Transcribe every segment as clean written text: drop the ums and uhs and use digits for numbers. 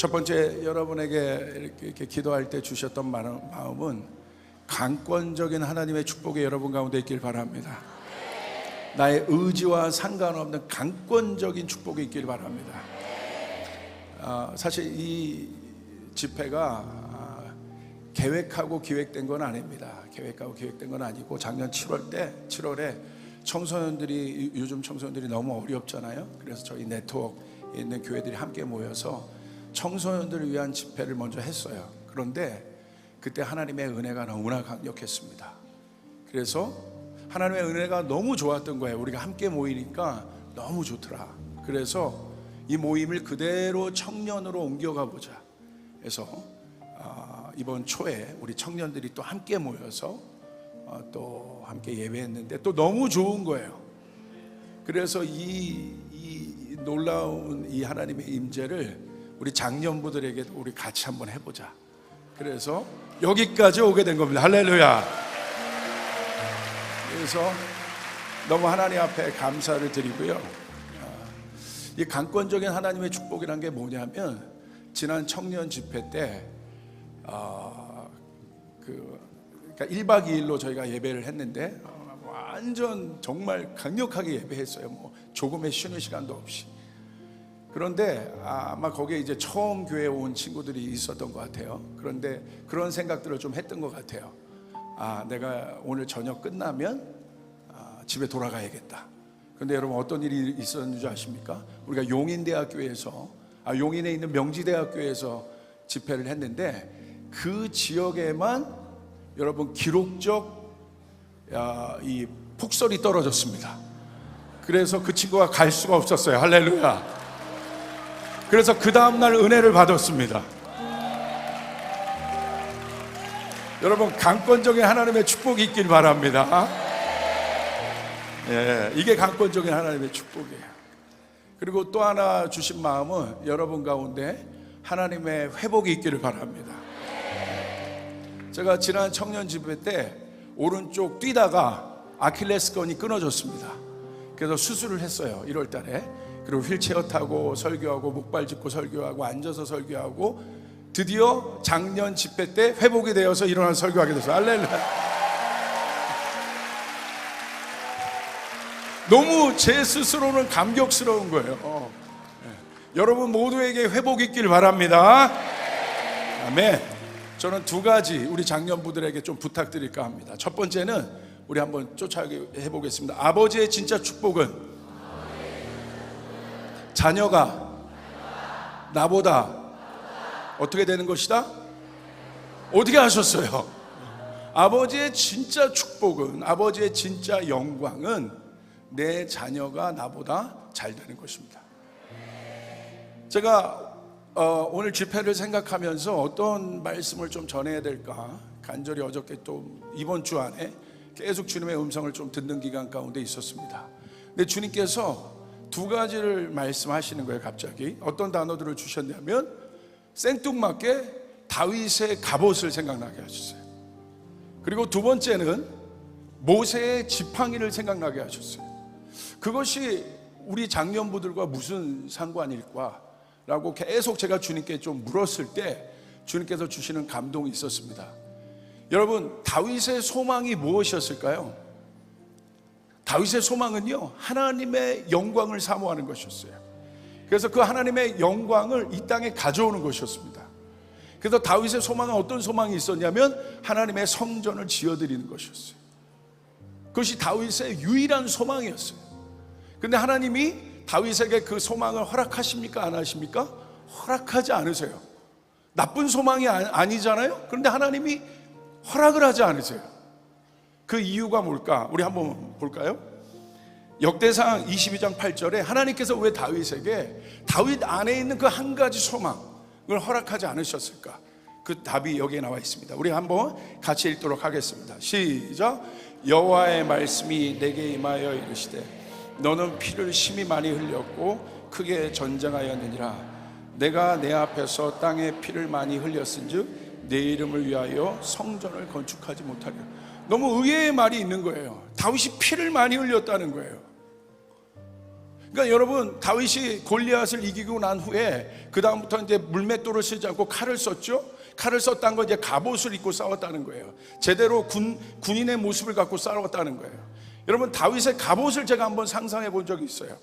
첫 번째, 여러분에게 이렇게 기도할 때 주셨던 마음은 강권적인 하나님의 축복이 여러분 가운데 있길 바랍니다. 나의 의지와 상관없는 강권적인 축복이 있길 바랍니다. 사실 이 집회가 계획하고 기획된 건 아닙니다. 계획하고 기획된 건 아니고, 작년 7월에 요즘 청소년들이 너무 어렵잖아요. 그래서 저희 네트워크에 있는 교회들이 함께 모여서 청소년들을 위한 집회를 먼저 했어요. 그런데 그때 하나님의 은혜가 너무나 강력했습니다. 그래서 하나님의 은혜가 너무 좋았던 거예요. 우리가 함께 모이니까 너무 좋더라. 그래서 이 모임을 그대로 청년으로 옮겨가 보자 해서 이번 초에 우리 청년들이 또 함께 모여서 또 함께 예배했는데 또 너무 좋은 거예요. 그래서 이 놀라운 이 하나님의 임재를 우리 장년부들에게도 우리 같이 한번 해보자. 그래서 여기까지 오게 된 겁니다. 할렐루야. 그래서 너무 하나님 앞에 감사를 드리고요. 이 강권적인 하나님의 축복이란 게 뭐냐면, 지난 청년 집회 때 그러니까 1박 2일로 저희가 예배를 했는데 완전 정말 강력하게 예배했어요. 뭐 조금의 쉬는 시간도 없이. 그런데 아마 거기에 이제 처음 교회에 온 친구들이 있었던 것 같아요. 그런데 그런 생각들을 좀 했던 것 같아요. 내가 오늘 저녁 끝나면 집에 돌아가야겠다. 그런데 여러분, 어떤 일이 있었는지 줄 아십니까? 우리가 용인대학교에서 용인에 있는 명지대학교에서 집회를 했는데, 그 지역에만 여러분 기록적 이 폭설이 떨어졌습니다. 그래서 그 친구가 갈 수가 없었어요. 할렐루야. 그래서 그 다음날 은혜를 받았습니다. 여러분, 강권적인 하나님의 축복이 있길 바랍니다. 이게 강권적인 하나님의 축복이에요. 그리고 또 하나 주신 마음은 여러분 가운데 하나님의 회복이 있기를 바랍니다. 제가 지난 청년 집회 때 오른쪽 뛰다가 아킬레스건이 끊어졌습니다. 그래서 수술을 했어요, 1월 달에. 그리고 휠체어 타고 설교하고 목발 짚고 설교하고 앉아서 설교하고, 드디어 작년 집회 때 회복이 되어서 일어나서 설교하게 됐어요. 할렐루야. 너무 제 스스로는 감격스러운 거예요. 여러분 모두에게 회복이 있길 바랍니다. 아멘. 저는 두 가지 우리 장년부들에게 좀 부탁드릴까 합니다. 첫 번째는 우리 한번 쫓아해 보겠습니다. 아버지의 진짜 축복은 자녀가 나보다 어떻게 되는 것이다? 어떻게 하셨어요? 아버지의 진짜 축복은, 아버지의 진짜 영광은 내 자녀가 나보다 잘 되는 것입니다. 제가 오늘 집회를 생각하면서 어떤 말씀을 좀 전해야 될까 간절히 어저께 또 이번 주 안에 계속 주님의 음성을 좀 듣는 기간 가운데 있었습니다. 근데 주님께서 두 가지를 말씀하시는 거예요. 갑자기 어떤 단어들을 주셨냐면, 생뚱맞게 다윗의 갑옷을 생각나게 하셨어요. 그리고 두 번째는 모세의 지팡이를 생각나게 하셨어요. 그것이 우리 장년부들과 무슨 상관일까? 라고 계속 제가 주님께 좀 물었을 때 주님께서 주시는 감동이 있었습니다. 여러분, 다윗의 소망이 무엇이었을까요? 다윗의 소망은요, 하나님의 영광을 사모하는 것이었어요. 그래서 그 하나님의 영광을 이 땅에 가져오는 것이었습니다. 그래서 다윗의 소망은 어떤 소망이 있었냐면, 하나님의 성전을 지어드리는 것이었어요. 그것이 다윗의 유일한 소망이었어요. 근데 하나님이 다윗에게 그 소망을 허락하십니까? 안 하십니까? 허락하지 않으세요. 나쁜 소망이 아니잖아요. 그런데 하나님이 허락을 하지 않으세요. 그 이유가 뭘까? 우리 한번 볼까요? 역대상 22장 8절에 하나님께서 왜 다윗에게 다윗 안에 있는 그 한 가지 소망을 허락하지 않으셨을까? 그 답이 여기에 나와 있습니다. 우리 한번 같이 읽도록 하겠습니다. 시작. 여호와의 말씀이 내게 임하여 이르시되, 너는 피를 심히 많이 흘렸고 크게 전쟁하였느니라. 내가 내 앞에서 땅에 피를 많이 흘렸은즉 내 이름을 위하여 성전을 건축하지 못하리라. 너무 의외의 말이 있는 거예요. 다윗이 피를 많이 흘렸다는 거예요. 그러니까 여러분, 다윗이 골리앗을 이기고 난 후에 그 다음부터 이제 물맷돌을 쓰지 않고 칼을 썼죠. 칼을 썼다는 건 이제 갑옷을 입고 싸웠다는 거예요. 제대로 군인의 모습을 갖고 싸웠다는 거예요. 여러분, 다윗의 갑옷을 제가 한번 상상해 본 적이 있어요.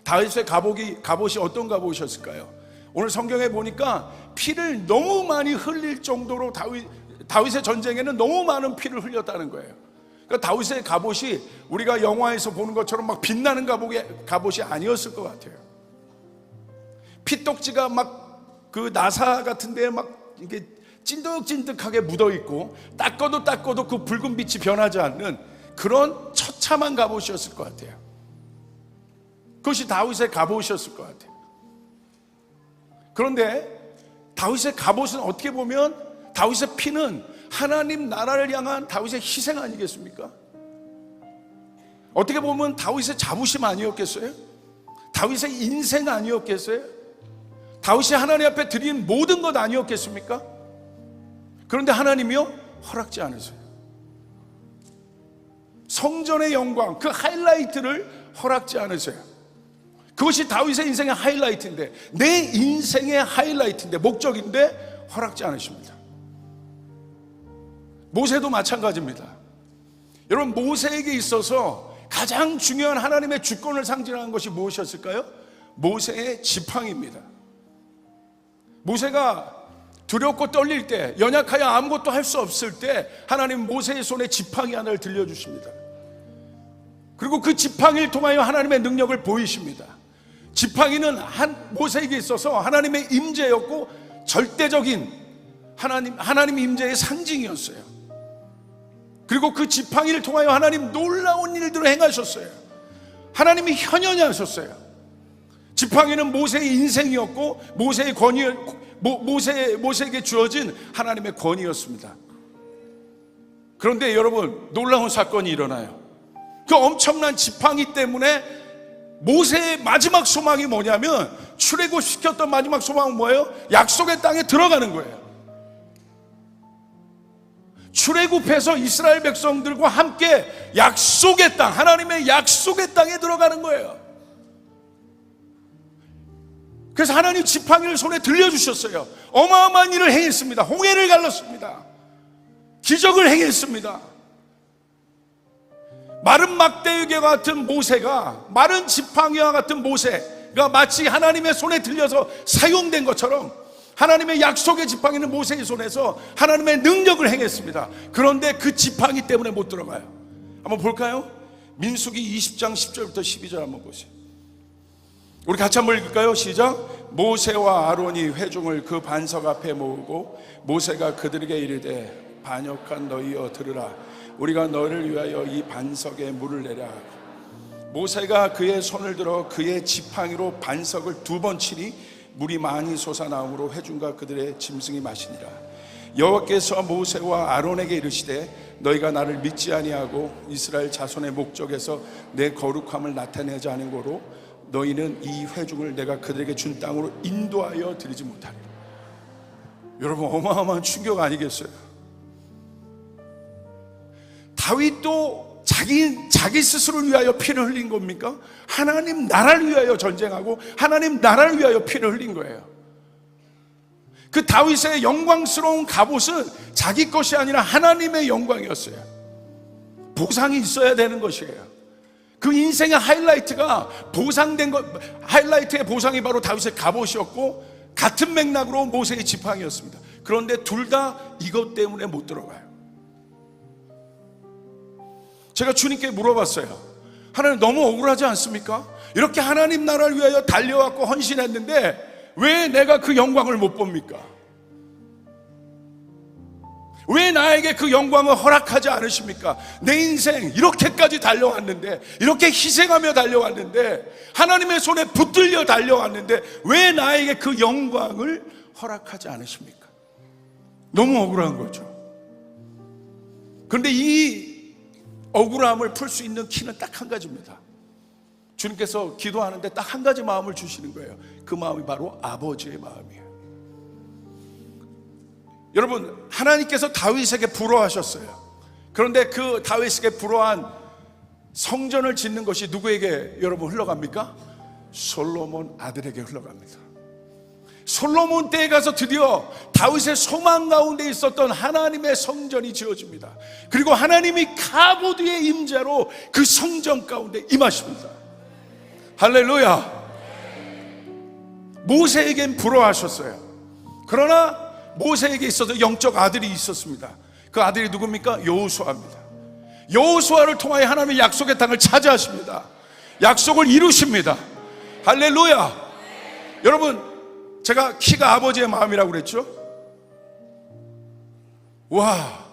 다윗의 갑옷이 어떤 갑옷이었을까요? 오늘 성경에 보니까 피를 너무 많이 흘릴 정도로 다윗의 전쟁에는 너무 많은 피를 흘렸다는 거예요. 그러니까 다윗의 갑옷이 우리가 영화에서 보는 것처럼 막 빛나는 갑옷이 아니었을 것 같아요. 피떡지가 막 그 나사 같은 데에 막 이게 찐득찐득하게 묻어 있고 닦아도 그 붉은 빛이 변하지 않는 그런 처참한 갑옷이었을 것 같아요. 그것이 다윗의 갑옷이었을 것 같아요. 그런데 다윗의 갑옷은 어떻게 보면 다윗의 피는 하나님 나라를 향한 다윗의 희생 아니겠습니까? 어떻게 보면 다윗의 자부심 아니었겠어요? 다윗의 인생 아니었겠어요? 다윗이 하나님 앞에 드린 모든 것 아니었겠습니까? 그런데 하나님이요? 허락지 않으세요. 성전의 영광, 그 하이라이트를 허락지 않으세요. 그것이 다윗의 인생의 하이라이트인데, 내 인생의 하이라이트인데, 목적인데 허락지 않으십니다. 모세도 마찬가지입니다. 여러분, 모세에게 있어서 가장 중요한 하나님의 주권을 상징하는 것이 무엇이었을까요? 모세의 지팡이입니다. 모세가 두렵고 떨릴 때, 연약하여 아무것도 할 수 없을 때 하나님 모세의 손에 지팡이 하나를 들려주십니다. 그리고 그 지팡이를 통하여 하나님의 능력을 보이십니다. 지팡이는 모세에게 있어서 하나님의 임재였고 절대적인 하나님 임재의 상징이었어요. 그리고 그 지팡이를 통하여 하나님 놀라운 일들을 행하셨어요. 하나님이 현현히 하셨어요. 지팡이는 모세의 인생이었고 모세의 모세에게 주어진 하나님의 권위였습니다. 그런데 여러분, 놀라운 사건이 일어나요. 그 엄청난 지팡이 때문에 모세의 마지막 소망이 뭐냐면, 출애굽시켰던 마지막 소망은 뭐예요? 약속의 땅에 들어가는 거예요. 출애굽해서 이스라엘 백성들과 함께 약속의 땅, 하나님의 약속의 땅에 들어가는 거예요. 그래서 하나님 지팡이를 손에 들려주셨어요. 어마어마한 일을 행했습니다. 홍해를 갈랐습니다. 기적을 행했습니다. 마른 막대기와 같은 모세가, 마른 지팡이와 같은 모세가 마치 하나님의 손에 들려서 사용된 것처럼 하나님의 약속의 지팡이는 모세의 손에서 하나님의 능력을 행했습니다. 그런데 그 지팡이 때문에 못 들어가요. 한번 볼까요? 민수기 20장 10절부터 12절 한번 보세요. 우리 같이 한번 읽을까요? 시작. 모세와 아론이 회중을 그 반석 앞에 모으고 모세가 그들에게 이르되, 반역한 너희여 들으라. 우리가 너를 위하여 이 반석에 물을 내라. 모세가 그의 손을 들어 그의 지팡이로 반석을 2번 치니 물이 많이 솟아나오므로 회중과 그들의 짐승이 마시니라. 여호와께서 모세와 아론에게 이르시되, 너희가 나를 믿지 아니하고 이스라엘 자손의 목적에서 내 거룩함을 나타내지 않은 고로 너희는 이 회중을 내가 그들에게 준 땅으로 인도하여 드리지 못하리라. 여러분, 어마어마한 충격 아니겠어요? 다윗도 자기 스스로를 위하여 피를 흘린 겁니까? 하나님 나라를 위하여 전쟁하고 하나님 나라를 위하여 피를 흘린 거예요. 그 다윗의 영광스러운 갑옷은 자기 것이 아니라 하나님의 영광이었어요. 보상이 있어야 되는 것이에요. 그 인생의 하이라이트가 보상된 것, 하이라이트의 보상이 바로 다윗의 갑옷이었고, 같은 맥락으로 모세의 지팡이였습니다. 그런데 둘 다 이것 때문에 못 들어가요. 제가 주님께 물어봤어요. 하나님, 너무 억울하지 않습니까? 이렇게 하나님 나라를 위하여 달려왔고 헌신했는데 왜 내가 그 영광을 못 봅니까? 왜 나에게 그 영광을 허락하지 않으십니까? 내 인생 이렇게까지 달려왔는데, 이렇게 희생하며 달려왔는데, 하나님의 손에 붙들려 달려왔는데 왜 나에게 그 영광을 허락하지 않으십니까? 너무 억울한 거죠. 그런데 이 억울함을 풀 수 있는 키는 딱 한 가지입니다. 주님께서 기도하는데 딱 한 가지 마음을 주시는 거예요. 그 마음이 바로 아버지의 마음이에요. 여러분, 하나님께서 다윗에게 불어하셨어요. 그런데 그 다윗에게 불어한 성전을 짓는 것이 누구에게 여러분 흘러갑니까? 솔로몬 아들에게 흘러갑니다. 솔로몬 때에 가서 드디어 다윗의 소망 가운데 있었던 하나님의 성전이 지어집니다. 그리고 하나님이 가보드의 임재로 그 성전 가운데 임하십니다. 할렐루야. 모세에겐 불어하셨어요. 그러나 모세에게 있어서 영적 아들이 있었습니다. 그 아들이 누굽니까? 여호수아입니다. 여호수아를 통하여 하나님의 약속의 땅을 차지하십니다. 약속을 이루십니다. 할렐루야. 여러분, 제가 키가 아버지의 마음이라고 그랬죠? 와,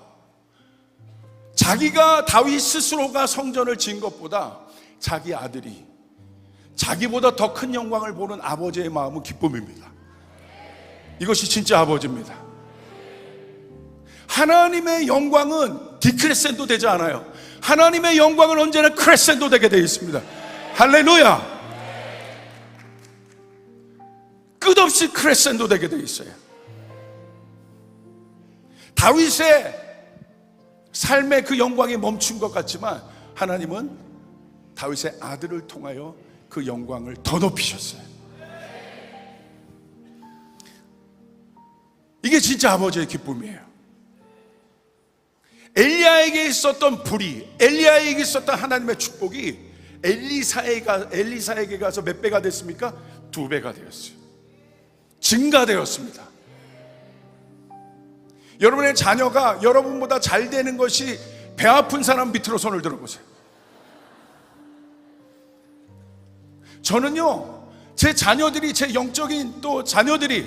자기가 다윗 스스로가 성전을 지은 것보다 자기 아들이 자기보다 더 큰 영광을 보는 아버지의 마음은 기쁨입니다. 이것이 진짜 아버지입니다. 하나님의 영광은 디크레센도 되지 않아요. 하나님의 영광은 언제나 크레센도 되게 되어 있습니다. 할렐루야. 끝없이 크레센도 되게 되어 있어요. 다윗의 삶의 그 영광이 멈춘 것 같지만 하나님은 다윗의 아들을 통하여 그 영광을 더 높이셨어요. 이게 진짜 아버지의 기쁨이에요. 엘리야에게 있었던 불이, 엘리야에게 있었던 하나님의 축복이 엘리사에게 가서 몇 배가 됐습니까? 2배가 되었어요. 증가되었습니다. 여러분의 자녀가 여러분보다 잘 되는 것이 배 아픈 사람 밑으로 손을 들어보세요. 저는요, 제 자녀들이, 제 영적인 또 자녀들이,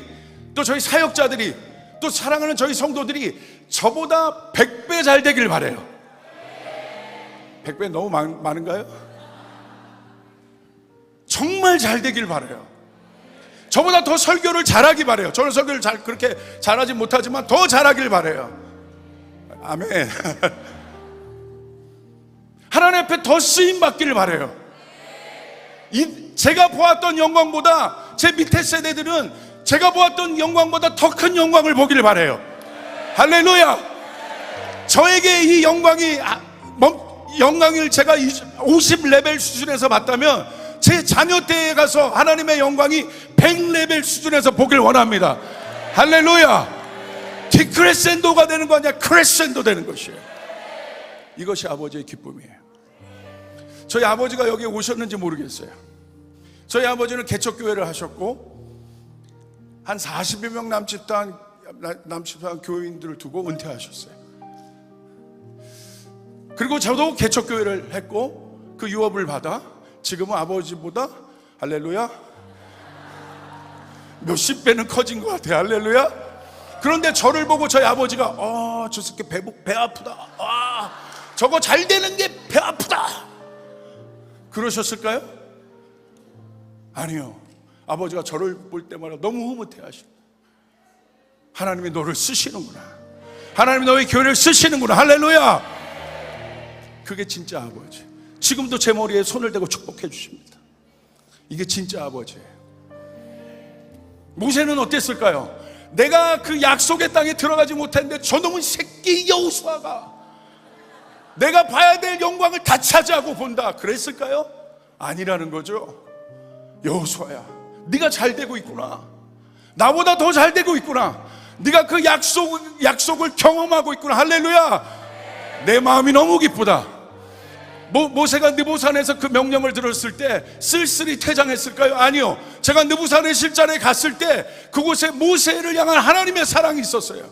또 저희 사역자들이, 또 사랑하는 저희 성도들이 저보다 100배 잘 되길 바라요. 100배 너무 많은가요? 정말 잘 되길 바라요. 저보다 더 설교를 잘하기 바라요. 저는 설교를 그렇게 잘하지 못하지만 더 잘하길 바라요. 아멘. 하나님 앞에 더 쓰임 받기를 바라요. 제가 보았던 영광보다 제 밑에 세대들은 제가 보았던 영광보다 더 큰 영광을 보기를 바라요. 할렐루야. 저에게 이 영광을 제가 50레벨 수준에서 봤다면 제 자녀 때에 가서 하나님의 영광이 100레벨 수준에서 보길 원합니다. 할렐루야. 디크레센도가 되는 거 아니야, 크레센도 되는 것이에요. 이것이 아버지의 기쁨이에요. 저희 아버지가 여기 오셨는지 모르겠어요. 저희 아버지는 개척교회를 하셨고 한 40여 명 남집단 교인들을 두고 은퇴하셨어요. 그리고 저도 개척교회를 했고 그 유업을 받아 지금은 아버지보다, 할렐루야, 몇십 배는 커진 것 같아요. 할렐루야. 그런데 저를 보고 저희 아버지가 저 새끼 배 아프다, 저거 잘 되는 게 배 아프다 그러셨을까요? 아니요. 아버지가 저를 볼 때마다 너무 흐뭇해 하시고, 하나님이 너를 쓰시는구나, 하나님이 너의 교회를 쓰시는구나, 할렐루야. 그게 진짜 아버지. 지금도 제 머리에 손을 대고 축복해 주십니다. 이게 진짜 아버지예요. 모세는 어땠을까요? 내가 그 약속의 땅에 들어가지 못했는데 저놈의 새끼 여호수아가 내가 봐야 될 영광을 다 차지하고 본다 그랬을까요? 아니라는 거죠. 여호수아야, 네가 잘 되고 있구나, 나보다 더 잘 되고 있구나, 네가 그 약속을 경험하고 있구나, 할렐루야. 내 마음이 너무 기쁘다. 모세가 느부산에서 그 명령을 들었을 때 쓸쓸히 퇴장했을까요? 아니요. 제가 느부산의 실전에 갔을 때 그곳에 모세를 향한 하나님의 사랑이 있었어요.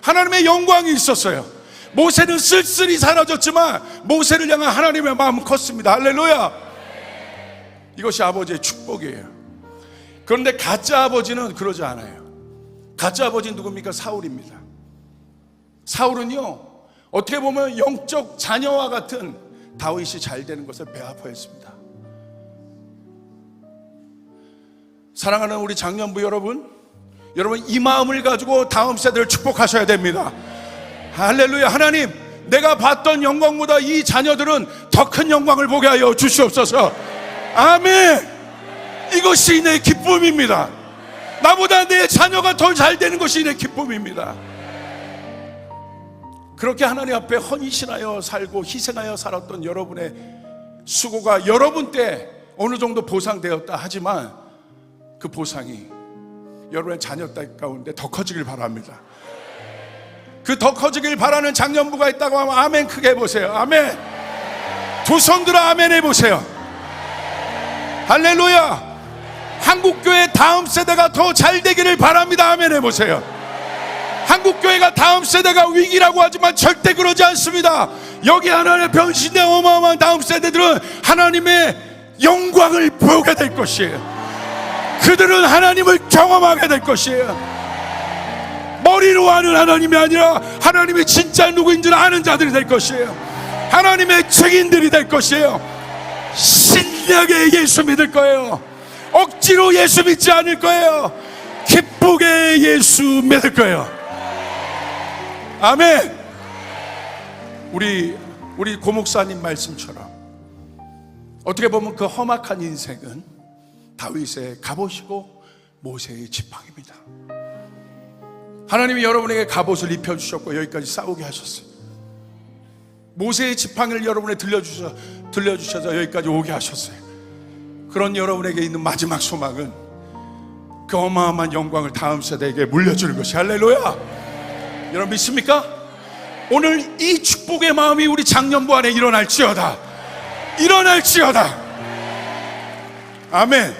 하나님의 영광이 있었어요. 모세는 쓸쓸히 사라졌지만 모세를 향한 하나님의 마음은 컸습니다. 할렐루야. 이것이 아버지의 축복이에요. 그런데 가짜 아버지는 그러지 않아요. 가짜 아버지는 누굽니까? 사울입니다. 사울은요, 어떻게 보면 영적 자녀와 같은 다윗이 잘 되는 것을 배아파했습니다. 사랑하는 우리 장년부 여러분, 이 마음을 가지고 다음 세대를 축복하셔야 됩니다. 할렐루야. 하나님, 내가 봤던 영광보다 이 자녀들은 더 큰 영광을 보게 하여 주시옵소서. 아멘. 이것이 내 기쁨입니다. 나보다 내 자녀가 더 잘 되는 것이 내 기쁨입니다. 그렇게 하나님 앞에 헌신하여 살고 희생하여 살았던 여러분의 수고가 여러분 때 어느 정도 보상되었다 하지만 그 보상이 여러분의 자녀 딸 가운데 더 커지길 바랍니다. 그 더 커지길 바라는 장년부가 있다고 하면 아멘 크게 해보세요. 아멘. 두 손 들어 아멘 해보세요. 할렐루야. 한국교회 다음 세대가 더 잘 되기를 바랍니다. 아멘 해보세요. 한국교회가 다음 세대가 위기라고 하지만 절대 그러지 않습니다. 여기 하나님의 변신된 어마어마한 다음 세대들은 하나님의 영광을 보게 될 것이에요. 그들은 하나님을 경험하게 될 것이에요. 머리로 아는 하나님이 아니라 하나님이 진짜 누구인 줄 아는 자들이 될 것이에요. 하나님의 증인들이 될 것이에요. 신나게 예수 믿을 거예요. 억지로 예수 믿지 않을 거예요. 기쁘게 예수 믿을 거예요. 아멘. 우리 고목사님 말씀처럼 어떻게 보면 그 험악한 인생은 다윗의 갑옷이고 모세의 지팡이입니다. 하나님이 여러분에게 갑옷을 입혀주셨고 여기까지 싸우게 하셨어요. 모세의 지팡이를 여러분에 들려주셔서 여기까지 오게 하셨어요. 그런 여러분에게 있는 마지막 소망은 그 어마어마한 영광을 다음 세대에게 물려주는 것이 할렐루야. 여러분 믿습니까? 오늘 이 축복의 마음이 우리 장년부 안에 일어날지어다. 일어날지어다. 아멘.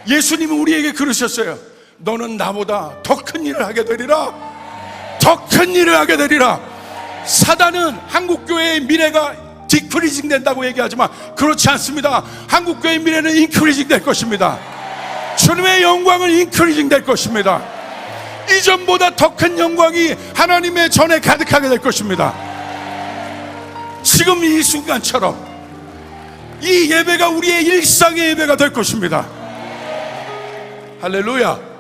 예수님은 우리에게 그러셨어요. 너는 나보다 더 큰 일을 하게 되리라. 더 큰 일을 하게 되리라. 사단은 한국교회의 미래가 디크리징 된다고 얘기하지만 그렇지 않습니다. 한국교회의 미래는 인크리징 될 것입니다. 주님의 영광은 인크리징 될 것입니다. 이전보다 더 큰 영광이 하나님의 전에 가득하게 될 것입니다. 지금 이 순간처럼 이 예배가 우리의 일상의 예배가 될 것입니다. 할렐루야.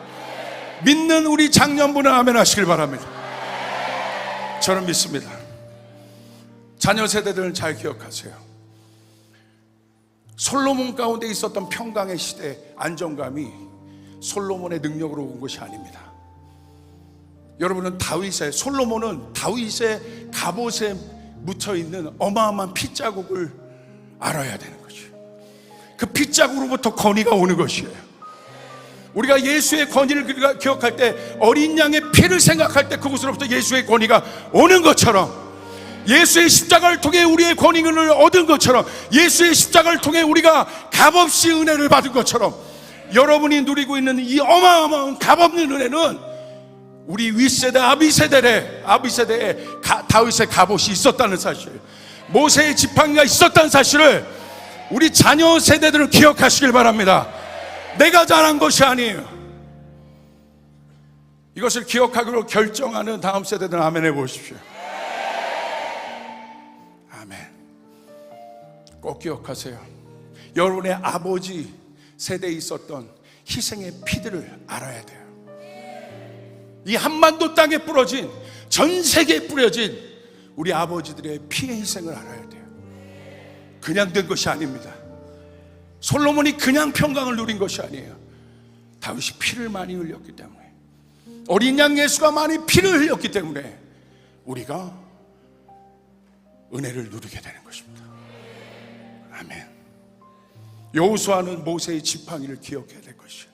믿는 우리 장년부는 아멘 하시길 바랍니다. 저는 믿습니다. 자녀 세대들은 잘 기억하세요. 솔로몬 가운데 있었던 평강의 시대 안정감이 솔로몬의 능력으로 온 것이 아닙니다. 여러분은 솔로몬은 다윗의 갑옷에 묻혀있는 어마어마한 핏자국을 알아야 되는 거죠. 그 핏자국으로부터 권위가 오는 것이에요. 우리가 예수의 권위를 기억할 때 어린 양의 피를 생각할 때 그곳으로부터 예수의 권위가 오는 것처럼 예수의 십자가를 통해 우리의 권위를 얻은 것처럼 예수의 십자가를 통해 우리가 값없이 은혜를 받은 것처럼 여러분이 누리고 있는 이 어마어마한 값없는 은혜는 우리 윗세대 아비세대에 다윗의 갑옷이 있었다는 사실, 모세의 지팡이가 있었다는 사실을 우리 자녀 세대들은 기억하시길 바랍니다. 내가 잘한 것이 아니에요. 이것을 기억하기로 결정하는 다음 세대들은 아멘 해보십시오. 아멘. 꼭 기억하세요. 여러분의 아버지 세대에 있었던 희생의 피들을 알아야 돼요. 이 한반도 땅에 뿌려진, 전 세계에 뿌려진 우리 아버지들의 피의 희생을 알아야 돼요. 그냥 된 것이 아닙니다. 솔로몬이 그냥 평강을 누린 것이 아니에요. 다윗이 피를 많이 흘렸기 때문에, 어린 양 예수가 많이 피를 흘렸기 때문에 우리가 은혜를 누리게 되는 것입니다. 아멘. 여호수아는 모세의 지팡이를 기억해야 될 것이에요.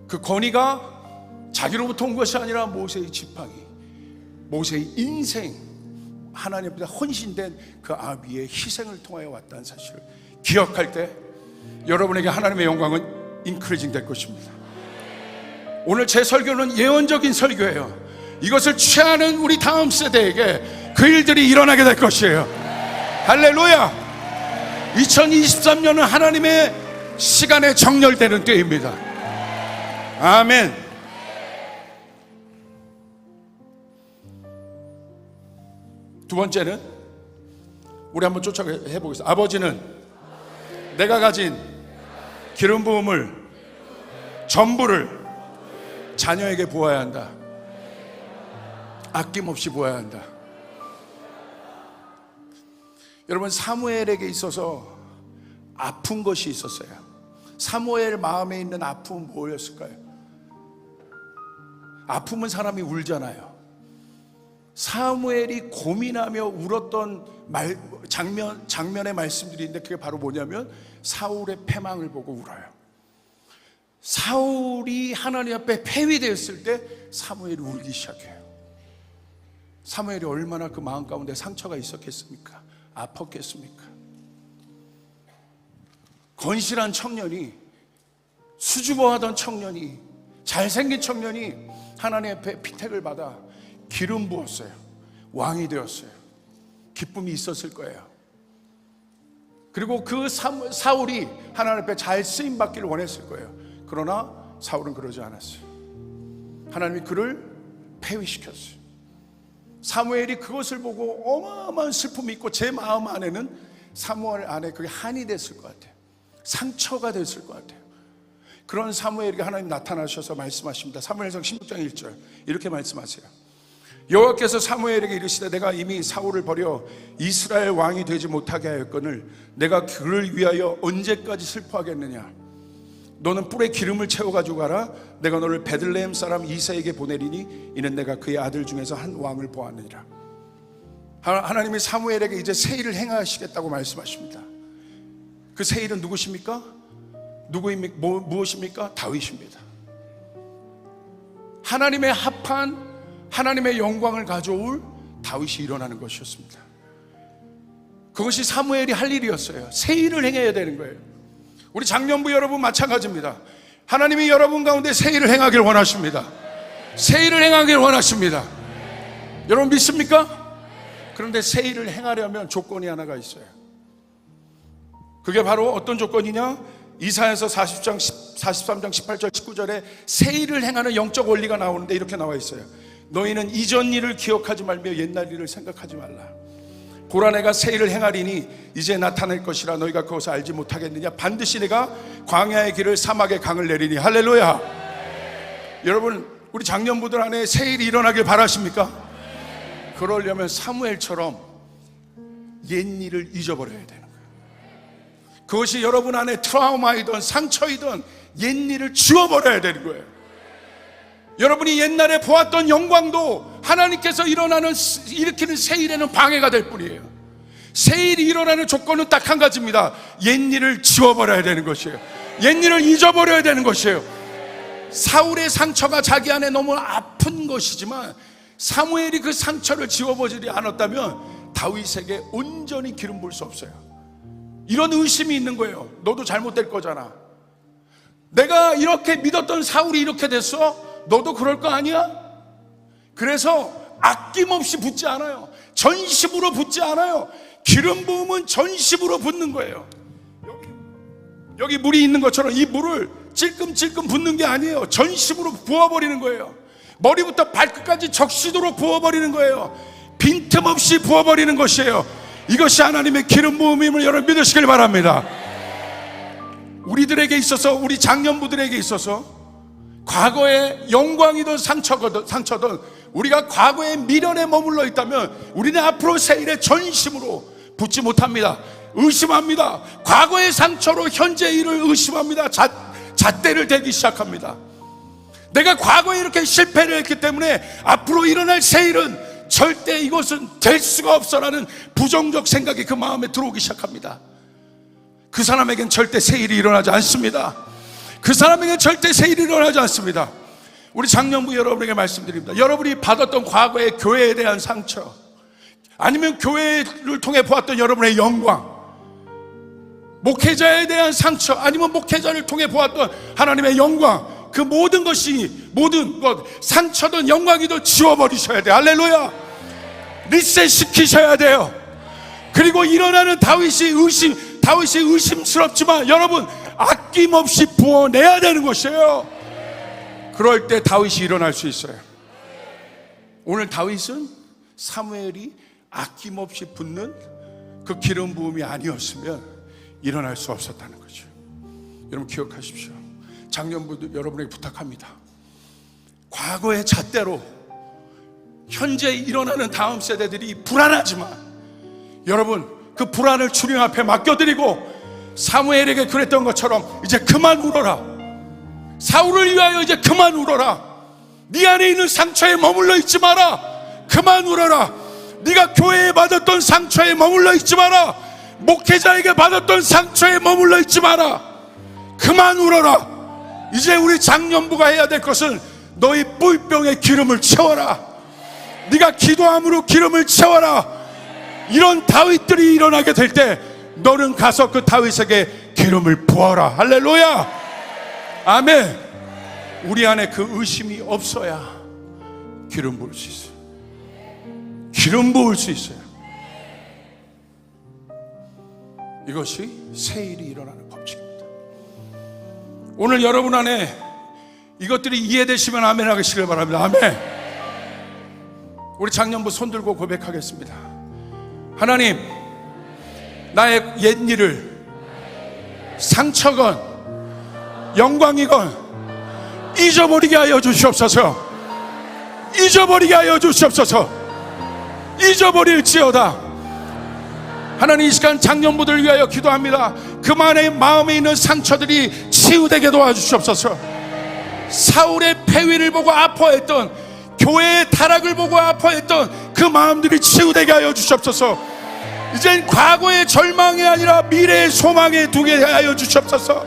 그 권위가 자기로부터 온 것이 아니라 모세의 지팡이, 모세의 인생, 하나님 앞에 헌신된 그 아비의 희생을 통하여 왔다는 사실을 기억할 때 여러분에게 하나님의 영광은 인크리징 될 것입니다. 오늘 제 설교는 예언적인 설교예요. 이것을 취하는 우리 다음 세대에게 그 일들이 일어나게 될 것이에요. 할렐루야. 2023년은 하나님의 시간에 정렬되는 때입니다. 아멘. 두 번째는 우리 한번 쫓아해 보겠습니다. 아버지는 내가 가진 기름 부음을 전부를 자녀에게 부어야 한다. 아낌없이 부어야 한다. 여러분, 사무엘에게 있어서 아픈 것이 있었어요. 사무엘 마음에 있는 아픔은 뭐였을까요? 아픔은 사람이 울잖아요. 사무엘이 고민하며 울었던 장면의 말씀들이 있는데, 그게 바로 뭐냐면 사울의 패망을 보고 울어요. 사울이 하나님 앞에 폐위되었을 때 사무엘이 울기 시작해요. 사무엘이 얼마나 그 마음 가운데 상처가 있었겠습니까? 아팠겠습니까? 건실한 청년이, 수줍어하던 청년이, 잘생긴 청년이 하나님 앞에 피택을 받아 기름 부었어요. 왕이 되었어요. 기쁨이 있었을 거예요. 그리고 그 사울이 하나님 앞에 잘 쓰임받기를 원했을 거예요. 그러나 사울은 그러지 않았어요. 하나님이 그를 폐위시켰어요. 사무엘이 그것을 보고 어마어마한 슬픔이 있고, 제 마음 안에는 사무엘 안에 그게 한이 됐을 것 같아요. 상처가 됐을 것 같아요. 그런 사무엘에게 하나님 나타나셔서 말씀하십니다. 사무엘상 16장 1절 이렇게 말씀하세요. 여호와께서 사무엘에게 이르시되 내가 이미 사울을 버려 이스라엘 왕이 되지 못하게 하였거늘 내가 그를 위하여 언제까지 슬퍼하겠느냐. 너는 뿔에 기름을 채워가지고 가라. 내가 너를 베들레헴 사람 이새에게 보내리니 이는 내가 그의 아들 중에서 한 왕을 보았느니라. 하나님이 사무엘에게 이제 새 일을 행하시겠다고 말씀하십니다. 그 새 일은 누구십니까? 무엇입니까? 다윗입니다. 하나님의 합한 하나님의 영광을 가져올 다윗이 일어나는 것이었습니다. 그것이 사무엘이 할 일이었어요. 새 일을 행해야 되는 거예요. 우리 장년부 여러분 마찬가지입니다. 하나님이 여러분 가운데 새 일을 행하길 원하십니다. 새 일을 행하길 원하십니다. 여러분 믿습니까? 그런데 새 일을 행하려면 조건이 하나가 있어요. 그게 바로 어떤 조건이냐? 이사야서 43장 18절 19절에 새 일을 행하는 영적 원리가 나오는데 이렇게 나와 있어요. 너희는 이전 일을 기억하지 말며 옛날 일을 생각하지 말라. 보라 내가 새 일을 행하리니 이제 나타날 것이라 너희가 그것을 알지 못하겠느냐. 반드시 내가 광야의 길을 사막의 강을 내리니. 할렐루야. 여러분 우리 장년부들 안에 새 일이 일어나길 바라십니까? 그러려면 사무엘처럼 옛 일을 잊어버려야 되는 거예요. 그것이 여러분 안에 트라우마이든 상처이든 옛 일을 지워버려야 되는 거예요. 여러분이 옛날에 보았던 영광도 하나님께서 일으키는 새 일에는 방해가 될 뿐이에요. 새 일이 일어나는 조건은 딱 한 가지입니다. 옛 일을 지워버려야 되는 것이에요. 옛 일을 잊어버려야 되는 것이에요. 사울의 상처가 자기 안에 너무 아픈 것이지만 사무엘이 그 상처를 지워버리지 않았다면 다윗에게 온전히 기름 부을 수 없어요. 이런 의심이 있는 거예요. 너도 잘못될 거잖아. 내가 이렇게 믿었던 사울이 이렇게 됐어? 너도 그럴 거 아니야? 그래서 아낌없이 붓지 않아요. 전심으로 붓지 않아요. 기름 부음은 전심으로 붓는 거예요. 여기 물이 있는 것처럼 이 물을 찔끔찔끔 붓는 게 아니에요. 전심으로 부어버리는 거예요. 머리부터 발끝까지 적시도록 부어버리는 거예요. 빈틈없이 부어버리는 것이에요. 이것이 하나님의 기름 부음임을 여러분 믿으시길 바랍니다. 우리들에게 있어서, 우리 장년부들에게 있어서 과거의 영광이든 상처든 우리가 과거의 미련에 머물러 있다면 우리는 앞으로 새 일에 전심으로 붙지 못합니다. 의심합니다. 과거의 상처로 현재 일을 의심합니다. 잣대를 대기 시작합니다. 내가 과거에 이렇게 실패를 했기 때문에 앞으로 일어날 새 일은 절대 이것은 될 수가 없어라는 부정적 생각이 그 마음에 들어오기 시작합니다. 그 사람에겐 절대 새 일이 일어나지 않습니다. 그 사람에게 절대 새 일이 일어나지 않습니다. 우리 장년부 여러분에게 말씀드립니다. 여러분이 받았던 과거의 교회에 대한 상처, 아니면 교회를 통해 보았던 여러분의 영광, 목회자에 대한 상처, 아니면 목회자를 통해 보았던 하나님의 영광, 그 모든 것이, 모든 것, 상처든 영광이든 지워버리셔야 돼요. 할렐루야. 리셋시키셔야 돼요. 그리고 일어나는 다윗이 의심스럽지만 여러분 아낌없이 부어내야 되는 것이에요. 그럴 때 다윗이 일어날 수 있어요. 오늘 다윗은 사무엘이 아낌없이 붓는 그 기름 부음이 아니었으면 일어날 수 없었다는 거죠. 여러분 기억하십시오. 장년부들 여러분에게 부탁합니다. 과거의 잣대로 현재 일어나는 다음 세대들이 불안하지만 여러분 그 불안을 주님 앞에 맡겨드리고 사무엘에게 그랬던 것처럼 이제 그만 울어라. 사울을 위하여 이제 그만 울어라. 네 안에 있는 상처에 머물러 있지 마라. 그만 울어라. 네가 교회에 받았던 상처에 머물러 있지 마라. 목회자에게 받았던 상처에 머물러 있지 마라. 그만 울어라. 이제 우리 장년부가 해야 될 것은 너희 뿔병에 기름을 채워라. 네가 기도함으로 기름을 채워라. 이런 다윗들이 일어나게 될 때 너는 가서 그 다윗에게 기름을 부어라. 할렐루야. 아멘. 우리 안에 그 의심이 없어야 기름 부을 수 있어요. 기름 부을 수 있어요. 이것이 새 일이 일어나는 법칙입니다. 오늘 여러분 안에 이것들이 이해되시면 아멘 하시길 바랍니다. 아멘. 우리 장년부 손들고 고백하겠습니다. 하나님, 나의 옛일을 상처건 영광이건 잊어버리게 하여 주시옵소서. 잊어버리게 하여 주시옵소서. 잊어버릴지어다. 하나님, 이 시간 장년부들 위하여 기도합니다. 그만의 마음에 있는 상처들이 치유되게 도와주시옵소서. 사울의 폐위를 보고 아파했던, 교회의 타락을 보고 아파했던 그 마음들이 치유되게 하여 주시옵소서. 이젠 과거의 절망이 아니라 미래의 소망에 두게 하여 주시옵소서.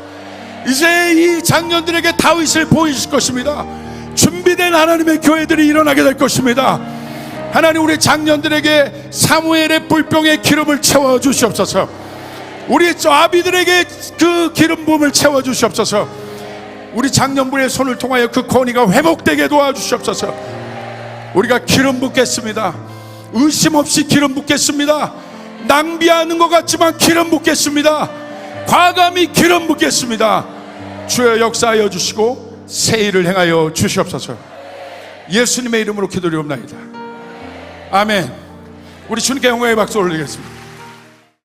이제 이 장년들에게 다윗을 보이실 것입니다. 준비된 하나님의 교회들이 일어나게 될 것입니다. 하나님, 우리 장년들에게 사무엘의 불병에 기름을 채워 주시옵소서. 우리 아비들에게 그 기름 부음을 채워 주시옵소서. 우리 장년부의 손을 통하여 그 권위가 회복되게 도와주시옵소서. 우리가 기름 붓겠습니다. 의심 없이 기름 붓겠습니다. 낭비하는 것 같지만 기름 붓겠습니다. 과감히 기름 붓겠습니다. 주여 역사하여 주시고 새 일을 행하여 주시옵소서. 예수님의 이름으로 기도드리옵나이다. 아멘. 우리 주님께 영광의 박수 올리겠습니다.